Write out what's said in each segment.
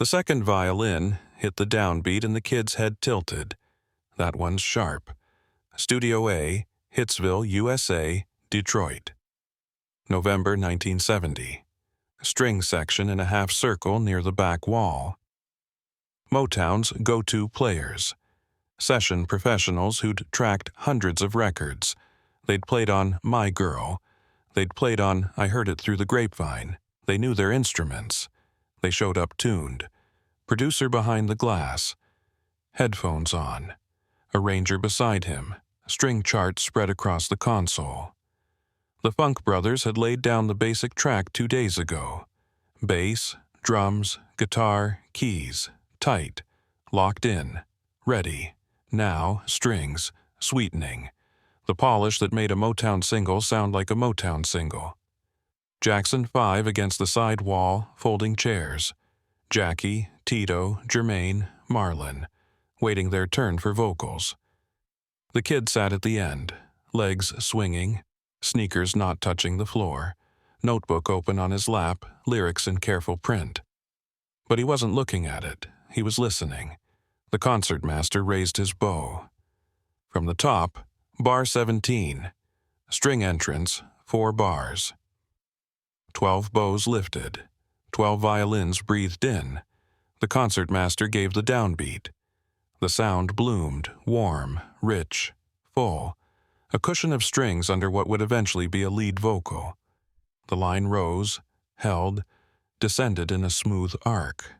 The second violin hit the downbeat and the kid's head tilted. That one's sharp. Studio A, Hitsville, USA, Detroit. November 1970. String section in a half circle near the back wall. Motown's go-to players. Session professionals who'd tracked hundreds of records. They'd played on My Girl. They'd played on I Heard It Through the Grapevine. They knew their instruments. They showed up tuned. Producer behind the glass. Headphones on. Arranger beside him. String charts spread across the console. The Funk Brothers had laid down the basic track 2 days ago. Bass, drums, guitar, keys. Tight. Locked in. Ready. Now, strings. Sweetening. The polish that made a Motown single sound like a Motown single. Jackson 5 against the side wall, folding chairs. Jackie, Tito, Jermaine, Marlon, waiting their turn for vocals. The kid sat at the end, legs swinging, sneakers not touching the floor, notebook open on his lap, lyrics in careful print. But he wasn't looking at it, he was listening. The concertmaster raised his bow. From the top, bar 17, string entrance, 4 bars. 12 bows lifted, 12 violins breathed in. The concertmaster gave the downbeat. The sound bloomed, warm, rich, full, a cushion of strings under what would eventually be a lead vocal. The line rose, held, descended in a smooth arc.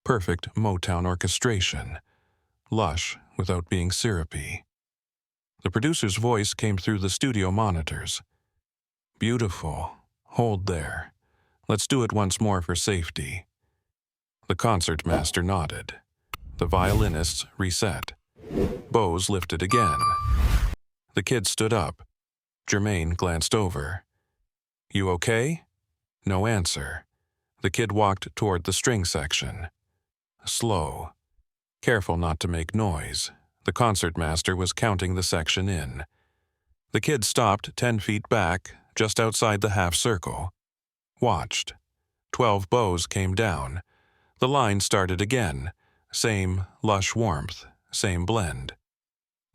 Perfect Motown orchestration. Lush without being syrupy. The producer's voice came through the studio monitors. Beautiful. Hold there. Let's do it once more for safety. The concertmaster nodded. The violinists reset. Bows lifted again. The kid stood up. Jermaine glanced over. You okay? No answer. The kid walked toward the string section. Slow. Careful not to make noise. The concertmaster was counting the section in. The kid stopped 10 feet back, just outside the half circle. Watched. 12 bows came down. The line started again. Same lush warmth, same blend.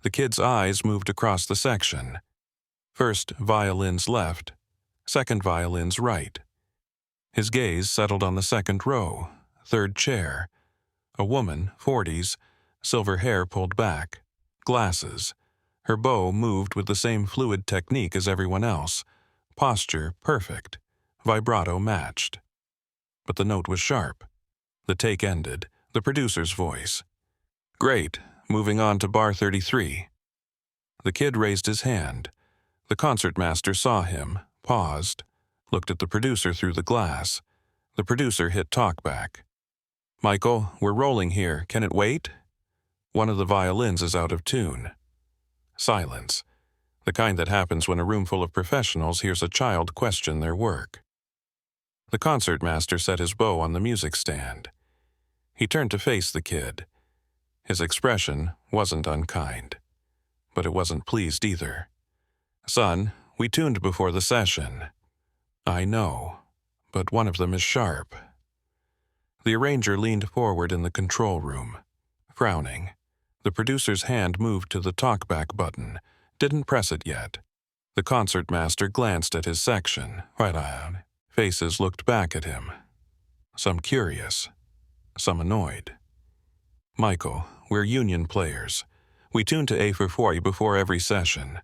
The kid's eyes moved across the section. First violins left, second violins right. His gaze settled on the second row, third chair. A woman, 40s, silver hair pulled back, glasses. Her bow moved with the same fluid technique as everyone else. Posture perfect. Vibrato matched. But the note was sharp. The take ended. The producer's voice. Great. Moving on to bar 33. The kid raised his hand. The concertmaster saw him, paused, looked at the producer through the glass. The producer hit talkback. Michael, we're rolling here. Can it wait? One of the violins is out of tune. Silence. The kind that happens when a room full of professionals hears a child question their work. The concertmaster set his bow on the music stand. He turned to face the kid. His expression wasn't unkind, but it wasn't pleased either. Son, we tuned before the session. I know, but one of them is sharp. The arranger leaned forward in the control room, frowning. The producer's hand moved to the talkback button, didn't press it yet. The concertmaster glanced at his section. Right on. Faces looked back at him. Some curious, some annoyed. Michael, we're union players. We tune to A440 before every session.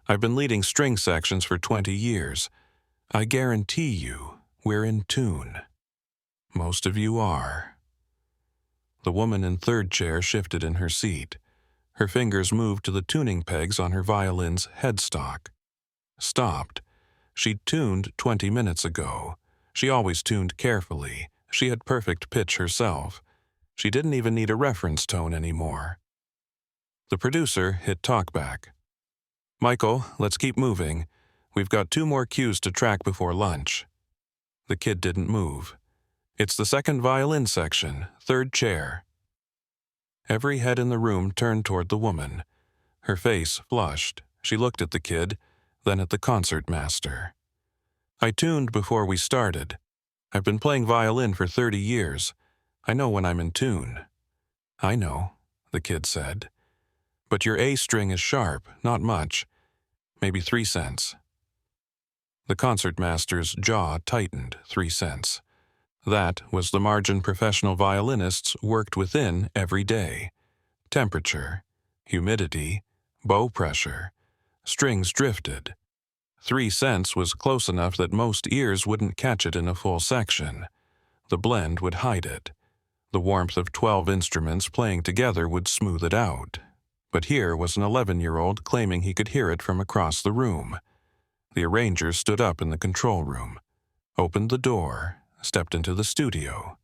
I've been leading string sections for 20 years. I guarantee you, we're in tune. Most of you are. The woman in third chair shifted in her seat. Her fingers moved to the tuning pegs on her violin's headstock. Stopped. She'd tuned 20 minutes ago. She always tuned carefully. She had perfect pitch herself. She didn't even need a reference tone anymore. The producer hit talkback. Michael, let's keep moving. We've got 2 more cues to track before lunch. The kid didn't move. It's the second violin section, third chair. Every head in the room turned toward the woman. Her face flushed. She looked at the kid, then at the concertmaster. I tuned before we started. I've been playing violin for 30 years. I know when I'm in tune." "I know," the kid said. "But your A string is sharp, not much. Maybe 3 cents." The concertmaster's jaw tightened. 3 cents. That was the margin professional violinists worked within every day. Temperature, humidity, bow pressure. Strings drifted. 3 cents was close enough that most ears wouldn't catch it in a full section. The blend would hide it. The warmth of 12 instruments playing together would smooth it out. But here was an 11-year-old claiming he could hear it from across the room. The arranger stood up in the control room, opened the door, stepped into the studio.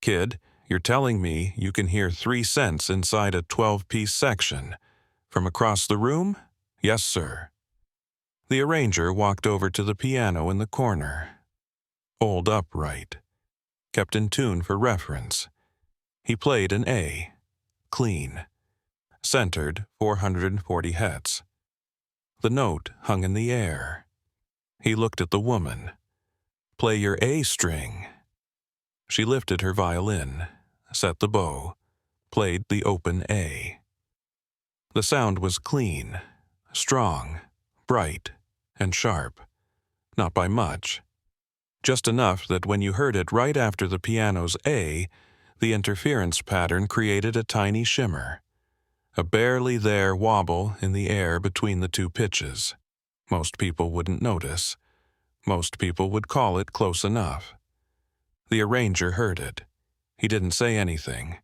"Kid, you're telling me you can hear 3 cents inside a 12-piece section? From across the room?" "Yes, sir." The arranger walked over to the piano in the corner. Old upright. Kept in tune for reference. He played an A. Clean. Centered 440 Hz. The note hung in the air. He looked at the woman. "Play your A string." She lifted her violin, set the bow, played the open A. The sound was clean, strong, bright, and sharp. Not by much. Just enough that when you heard it right after the piano's A, the interference pattern created a tiny shimmer. A barely there wobble in the air between the two pitches. Most people wouldn't notice. Most people would call it close enough. The arranger heard it. He didn't say anything.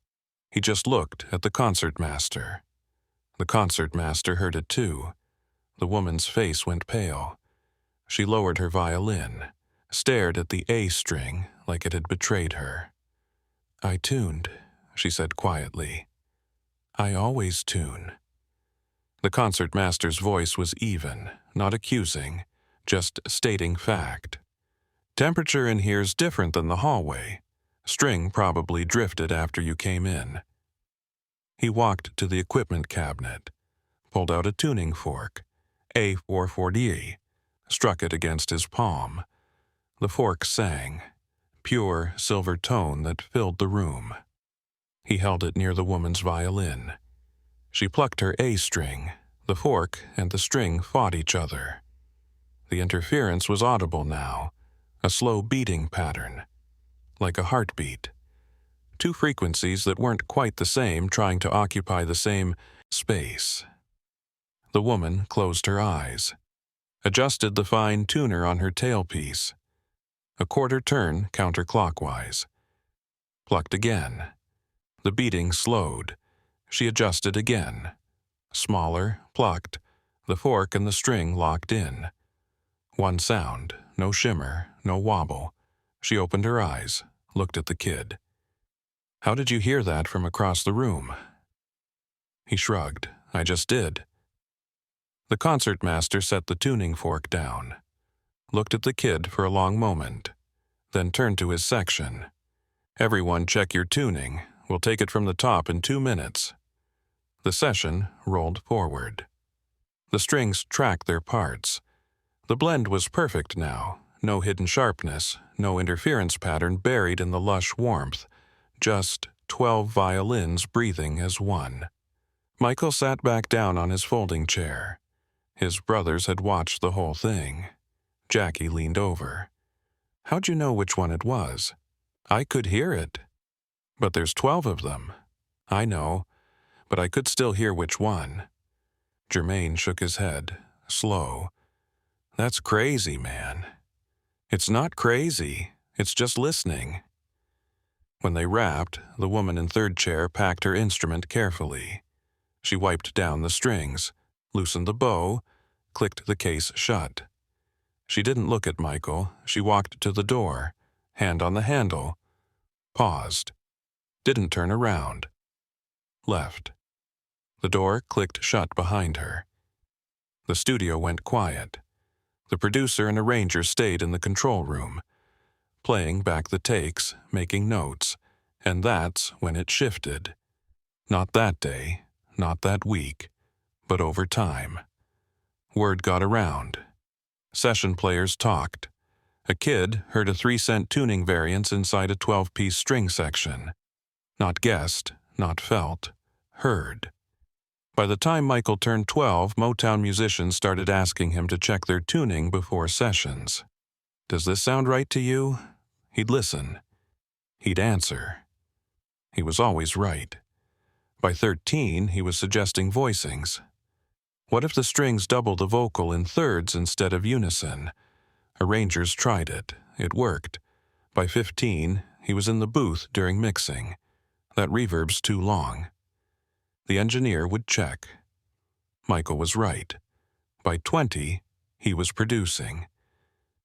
He just looked at the concertmaster. The concertmaster heard it too. The woman's face went pale. She lowered her violin, stared at the A string like it had betrayed her. "I tuned," she said quietly. "I always tune." The concertmaster's voice was even, not accusing, just stating fact. "Temperature in here's different than the hallway. String probably drifted after you came in." He walked to the equipment cabinet, pulled out a tuning fork, A440, struck it against his palm. The fork sang, pure silver tone that filled the room. He held it near the woman's violin. She plucked her A string. The fork and the string fought each other. The interference was audible now, a slow beating pattern, like a heartbeat. Two frequencies that weren't quite the same trying to occupy the same space. The woman closed her eyes, adjusted the fine tuner on her tailpiece. A quarter turn counterclockwise. Plucked again. The beating slowed. She adjusted again. Smaller, plucked, the fork and the string locked in. One sound, no shimmer, no wobble. She opened her eyes, looked at the kid. "How did you hear that from across the room?" He shrugged. "I just did." The concertmaster set the tuning fork down, looked at the kid for a long moment, then turned to his section. "Everyone check your tuning. We'll take it from the top in 2 minutes." The session rolled forward. The strings tracked their parts. The blend was perfect now. No hidden sharpness, no interference pattern buried in the lush warmth. Just 12 violins breathing as one. Michael sat back down on his folding chair. His brothers had watched the whole thing. Jackie leaned over. "How'd you know which one it was?" "I could hear it." "But there's 12 of them." "I know, but I could still hear which one." Jermaine shook his head, slow. "That's crazy, man." "It's not crazy. It's just listening." When they wrapped, the woman in third chair packed her instrument carefully. She wiped down the strings, loosened the bow, clicked the case shut. She didn't look at Michael. She walked to the door, hand on the handle, paused, didn't turn around, left. The door clicked shut behind her. The studio went quiet. The producer and arranger stayed in the control room, playing back the takes, making notes, and that's when it shifted. Not that day, not that week, but over time. Word got around. Session players talked. A kid heard a 3-cent tuning variance inside a 12-piece string section. Not guessed, not felt, heard. By the time Michael turned 12, Motown musicians started asking him to check their tuning before sessions. "Does this sound right to you?" He'd listen. He'd answer. He was always right. By 13, he was suggesting voicings. What if the strings double the vocal in thirds instead of unison? Arrangers tried it. It worked. By 15, he was in the booth during mixing. That reverb's too long. The engineer would check. Michael was right. By 20, he was producing.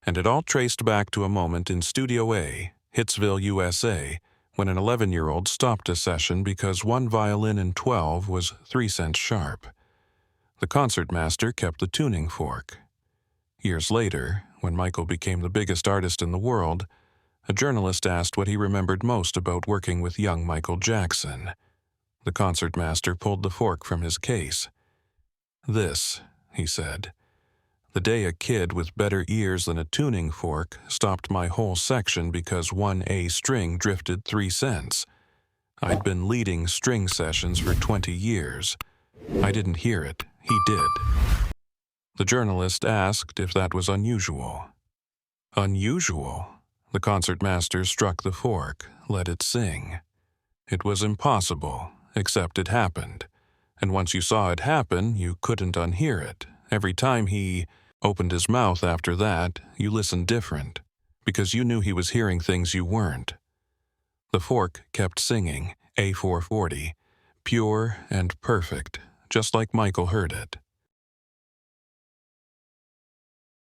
And it all traced back to a moment in Studio A, Hitsville, USA, when an 11-year-old stopped a session because one violin in 12 was 3 cents sharp. The concertmaster kept the tuning fork. Years later, when Michael became the biggest artist in the world, a journalist asked what he remembered most about working with young Michael Jackson. The concertmaster pulled the fork from his case. "This," he said, "the day a kid with better ears than a tuning fork stopped my whole section because one A string drifted 3 cents. I'd been leading string sessions for 20 years. I didn't hear it. He did." The journalist asked if that was unusual. Unusual? The concertmaster struck the fork, let it sing. It was impossible, except it happened. And once you saw it happen, you couldn't unhear it. Every time he opened his mouth after that, you listened different, because you knew he was hearing things you weren't. The fork kept singing, A440, pure and perfect, just like Michael heard it.